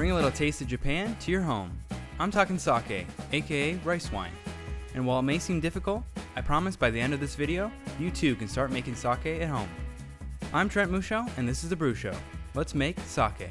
Bring a little taste of Japan to your home. I'm talking sake, aka rice wine. And while it may seem difficult, I promise by the end of this video, you too can start making sake at home. I'm TheBruSho, and this is TheBruSho. Let's make sake.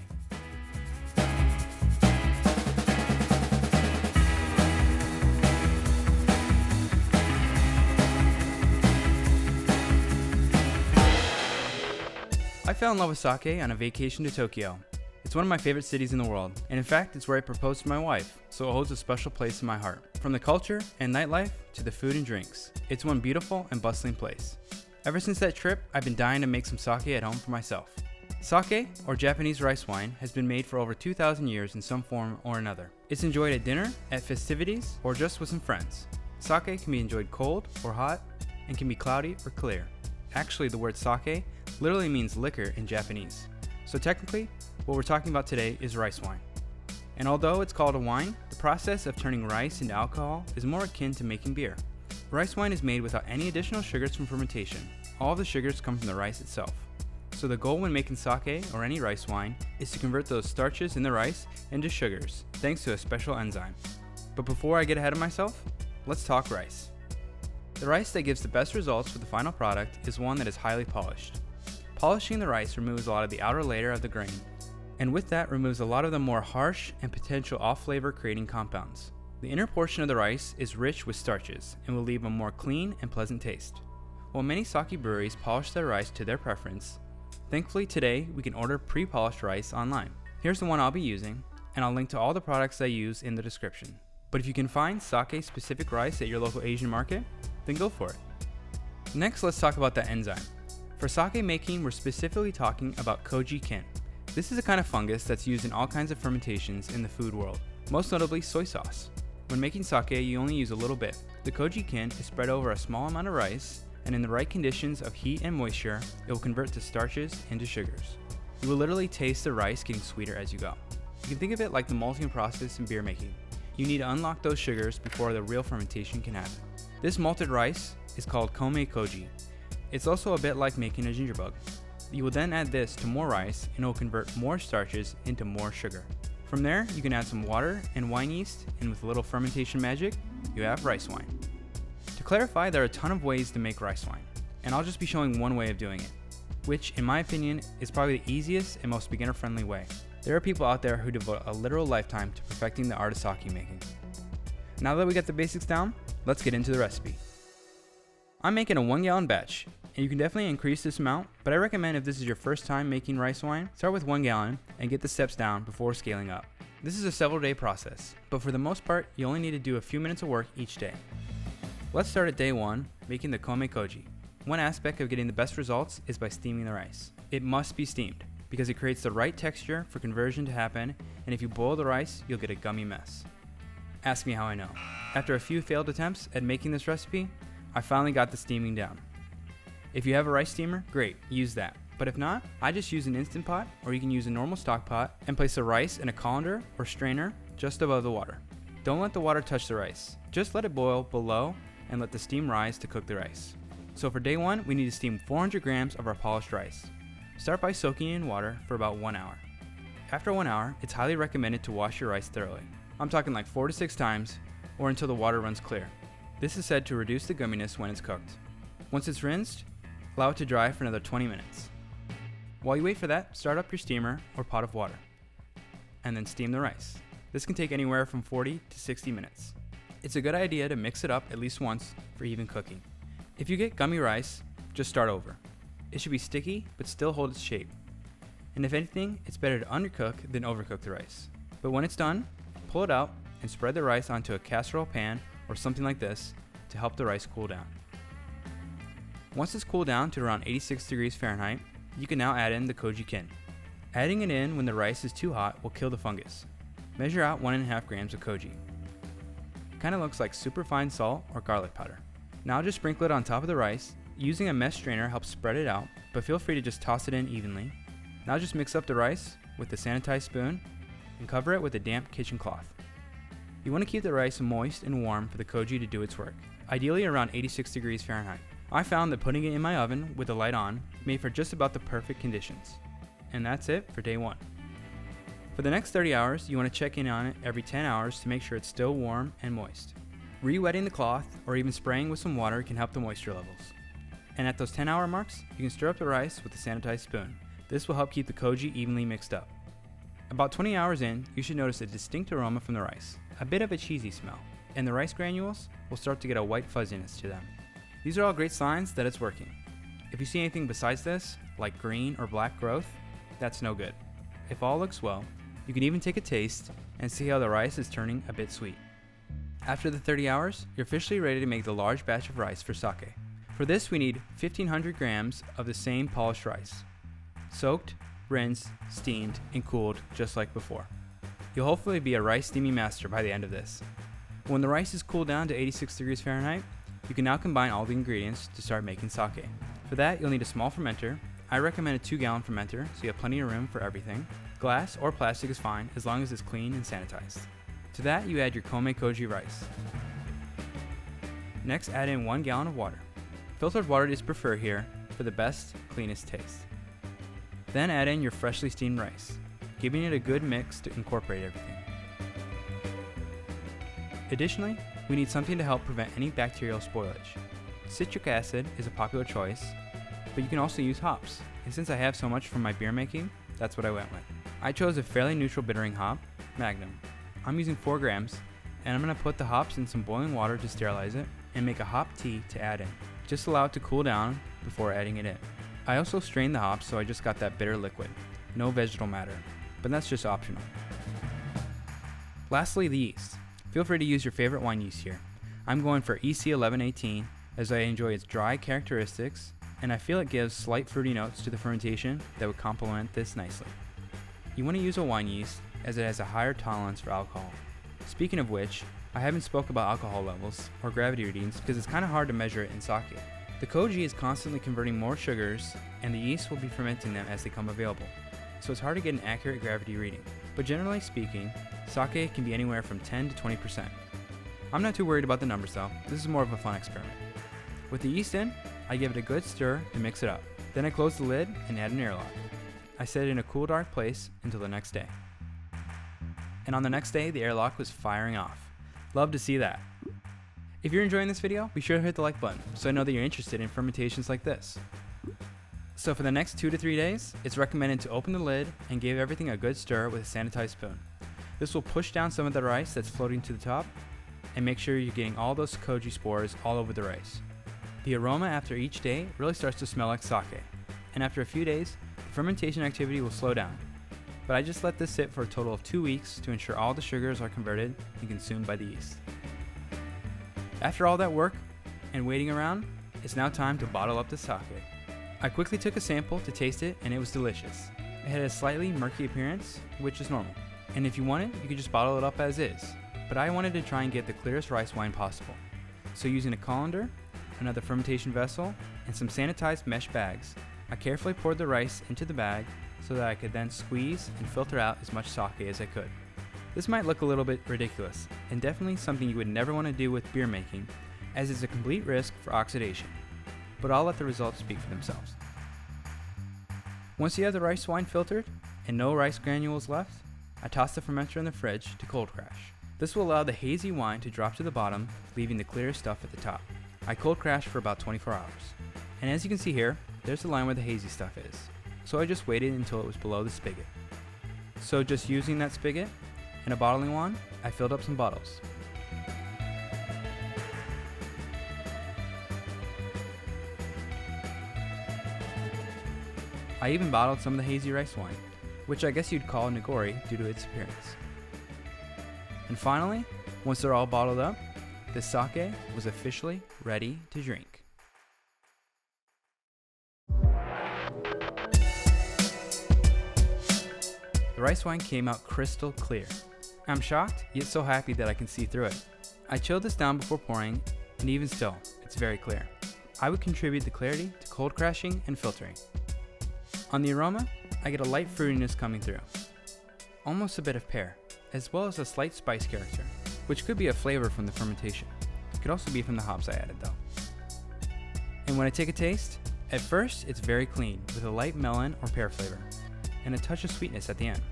I fell in love with sake on a vacation to Tokyo. It's one of my favorite cities in the world, and in fact, it's where I proposed to my wife, so it holds a special place in my heart. From the culture and nightlife to the food and drinks, it's one beautiful and bustling place. Ever since that trip, I've been dying to make some sake at home for myself. Sake, or Japanese rice wine, has been made for over 2,000 years in some form or another. It's enjoyed at dinner, at festivities, or just with some friends. Sake can be enjoyed cold or hot, and can be cloudy or clear. Actually, the word sake literally means liquor in Japanese. So technically, what we're talking about today is rice wine. And although it's called a wine, the process of turning rice into alcohol is more akin to making beer. Rice wine is made without any additional sugars from fermentation. All of the sugars come from the rice itself. So the goal when making sake or any rice wine is to convert those starches in the rice into sugars, thanks to a special enzyme. But before I get ahead of myself, let's talk rice. The rice that gives the best results for the final product is one that is highly polished. Polishing the rice removes a lot of the outer layer of the grain, and with that removes a lot of the more harsh and potential off-flavor creating compounds. The inner portion of the rice is rich with starches and will leave a more clean and pleasant taste. While many sake breweries polish their rice to their preference, thankfully today we can order pre-polished rice online. Here's the one I'll be using, and I'll link to all the products I use in the description. But if you can find sake-specific rice at your local Asian market, then go for it. Next, let's talk about the enzyme. For sake making, we're specifically talking about Koji-Kin. This is a kind of fungus that's used in all kinds of fermentations in the food world, most notably soy sauce. When making sake, you only use a little bit. The Koji-Kin is spread over a small amount of rice, and in the right conditions of heat and moisture, it will convert the starches into sugars. You will literally taste the rice getting sweeter as you go. You can think of it like the malting process in beer making. You need to unlock those sugars before the real fermentation can happen. This malted rice is called Kome Koji. It's also a bit like making a ginger bug. You will then add this to more rice and it will convert more starches into more sugar. From there, you can add some water and wine yeast, and with a little fermentation magic, you have rice wine. To clarify, there are a ton of ways to make rice wine, and I'll just be showing one way of doing it, which in my opinion is probably the easiest and most beginner-friendly way. There are people out there who devote a literal lifetime to perfecting the art of sake making. Now that we got the basics down, let's get into the recipe. I'm making a 1 gallon batch, and you can definitely increase this amount, but I recommend if this is your first time making rice wine, start with 1 gallon and get the steps down before scaling up. This is a several day process, but for the most part, you only need to do a few minutes of work each day. Let's start at day 1, making the Kome Koji. One aspect of getting the best results is by steaming the rice. It must be steamed, because it creates the right texture for conversion to happen, and if you boil the rice, you'll get a gummy mess. Ask me how I know. After a few failed attempts at making this recipe, I finally got the steaming down. If you have a rice steamer, great, use that. But if not, I just use an Instant Pot, or you can use a normal stock pot and place the rice in a colander or strainer just above the water. Don't let the water touch the rice. Just let it boil below and let the steam rise to cook the rice. So for day 1, we need to steam 400 grams of our polished rice. Start by soaking it in water for about 1 hour. After 1 hour, it's highly recommended to wash your rice thoroughly. I'm talking like 4 to 6 times, or until the water runs clear. This is said to reduce the gumminess when it's cooked. Once it's rinsed, allow it to dry for another 20 minutes. While you wait for that, start up your steamer or pot of water, and then steam the rice. This can take anywhere from 40 to 60 minutes. It's a good idea to mix it up at least once for even cooking. If you get gummy rice, just start over. It should be sticky, but still hold its shape. And if anything, it's better to undercook than overcook the rice. But when it's done, pull it out and spread the rice onto a casserole pan or something like this to help the rice cool down. Once it's cooled down to around 86 degrees Fahrenheit, you can now add in the Koji-Kin. Adding it in when the rice is too hot will kill the fungus. Measure out 1.5 grams of koji. Kinda looks like super fine salt or garlic powder. Now just sprinkle it on top of the rice. Using a mesh strainer helps spread it out, but feel free to just toss it in evenly. Now just mix up the rice with the sanitized spoon and cover it with a damp kitchen cloth. You want to keep the rice moist and warm for the koji to do its work, ideally around 86 degrees Fahrenheit. I found that putting it in my oven with the light on made for just about the perfect conditions. And that's it for day 1. For the next 30 hours, you want to check in on it every 10 hours to make sure it's still warm and moist. Re-wetting the cloth or even spraying with some water can help the moisture levels. And at those 10-hour marks, you can stir up the rice with a sanitized spoon. This will help keep the koji evenly mixed up. About 20 hours in, you should notice a distinct aroma from the rice, a bit of a cheesy smell, and the rice granules will start to get a white fuzziness to them. These are all great signs that it's working. If you see anything besides this, like green or black growth, that's no good. If all looks well, you can even take a taste and see how the rice is turning a bit sweet. After the 30 hours, you're officially ready to make the large batch of rice for sake. For this, we need 1,500 grams of the same polished rice. Soaked, rinsed, steamed, and cooled just like before. You'll hopefully be a rice steaming master by the end of this. When the rice is cooled down to 86 degrees Fahrenheit, you can now combine all the ingredients to start making sake. For that, you'll need a small fermenter. I recommend a 2-gallon fermenter so you have plenty of room for everything. Glass or plastic is fine as long as it's clean and sanitized. To that, you add your Kome koji rice. Next, add in 1 gallon of water. Filtered water is preferred here for the best, cleanest taste. Then add in your freshly steamed rice, giving it a good mix to incorporate everything. Additionally, we need something to help prevent any bacterial spoilage. Citric acid is a popular choice, but you can also use hops. And since I have so much from my beer making, that's what I went with. I chose a fairly neutral bittering hop, Magnum. I'm using 4 grams, and I'm going to put the hops in some boiling water to sterilize it and make a hop tea to add in. Just allow it to cool down before adding it in. I also strained the hops so I just got that bitter liquid, no vegetal matter, but that's just optional. Lastly, the yeast. Feel free to use your favorite wine yeast here. I'm going for EC1118 as I enjoy its dry characteristics and I feel it gives slight fruity notes to the fermentation that would complement this nicely. You want to use a wine yeast as it has a higher tolerance for alcohol. Speaking of which, I haven't spoke about alcohol levels or gravity readings because it's kind of hard to measure it in sake. The koji is constantly converting more sugars and the yeast will be fermenting them as they come available, so it's hard to get an accurate gravity reading. But generally speaking, sake can be anywhere from 10 to 20%. I'm not too worried about the numbers though, this is more of a fun experiment. With the yeast in, I give it a good stir and mix it up. Then I close the lid and add an airlock. I set it in a cool dark place until the next day. And on the next day, the airlock was firing off. Love to see that. If you're enjoying this video, be sure to hit the like button so I know that you're interested in fermentations like this. So for the next 2 to 3 days, it's recommended to open the lid and give everything a good stir with a sanitized spoon. This will push down some of the rice that's floating to the top and make sure you're getting all those koji spores all over the rice. The aroma after each day really starts to smell like sake, and after a few days, the fermentation activity will slow down. But I just let this sit for a total of 2 weeks to ensure all the sugars are converted and consumed by the yeast. After all that work and waiting around, it's now time to bottle up the sake. I quickly took a sample to taste it and it was delicious. It had a slightly murky appearance, which is normal. And if you wanted, you could just bottle it up as is. But I wanted to try and get the clearest rice wine possible. So using a colander, another fermentation vessel, and some sanitized mesh bags, I carefully poured the rice into the bag so that I could then squeeze and filter out as much sake as I could. This might look a little bit ridiculous, and definitely something you would never want to do with beer making, as it's a complete risk for oxidation, but I'll let the results speak for themselves. Once you have the rice wine filtered, and no rice granules left, I toss the fermenter in the fridge to cold crash. This will allow the hazy wine to drop to the bottom, leaving the clear stuff at the top. I cold crashed for about 24 hours, and as you can see here, there's the line where the hazy stuff is, so I just waited until it was below the spigot. So just using that spigot, and a bottling wand, I filled up some bottles. I even bottled some of the hazy rice wine, which I guess you'd call nigori due to its appearance. And finally, once they're all bottled up, the sake was officially ready to drink. The rice wine came out crystal clear. I'm shocked, yet so happy that I can see through it. I chilled this down before pouring, and even still, it's very clear. I would contribute the clarity to cold crashing and filtering. On the aroma, I get a light fruitiness coming through. Almost a bit of pear, as well as a slight spice character, which could be a flavor from the fermentation. It could also be from the hops I added though. And when I take a taste, at first it's very clean, with a light melon or pear flavor, and a touch of sweetness at the end.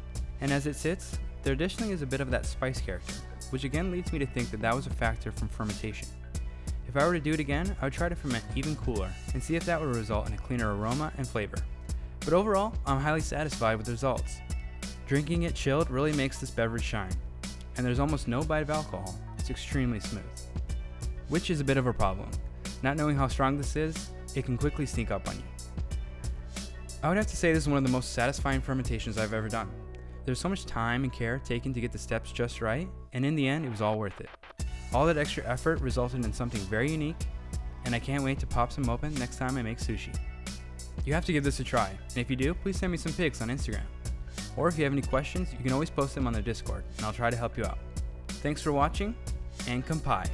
And as it sits, there additionally is a bit of that spice character, which again leads me to think that that was a factor from fermentation. If I were to do it again, I would try to ferment even cooler and see if that would result in a cleaner aroma and flavor. But overall, I'm highly satisfied with the results. Drinking it chilled really makes this beverage shine, and there's almost no bite of alcohol. It's extremely smooth, which is a bit of a problem. Not knowing how strong this is, it can quickly sneak up on you. I would have to say this is one of the most satisfying fermentations I've ever done. There's so much time and care taken to get the steps just right, and in the end, it was all worth it. All that extra effort resulted in something very unique, and I can't wait to pop some open next time I make sushi. You have to give this a try, and if you do, please send me some pics on Instagram. Or if you have any questions, you can always post them on the Discord, and I'll try to help you out. Thanks for watching, and Kome.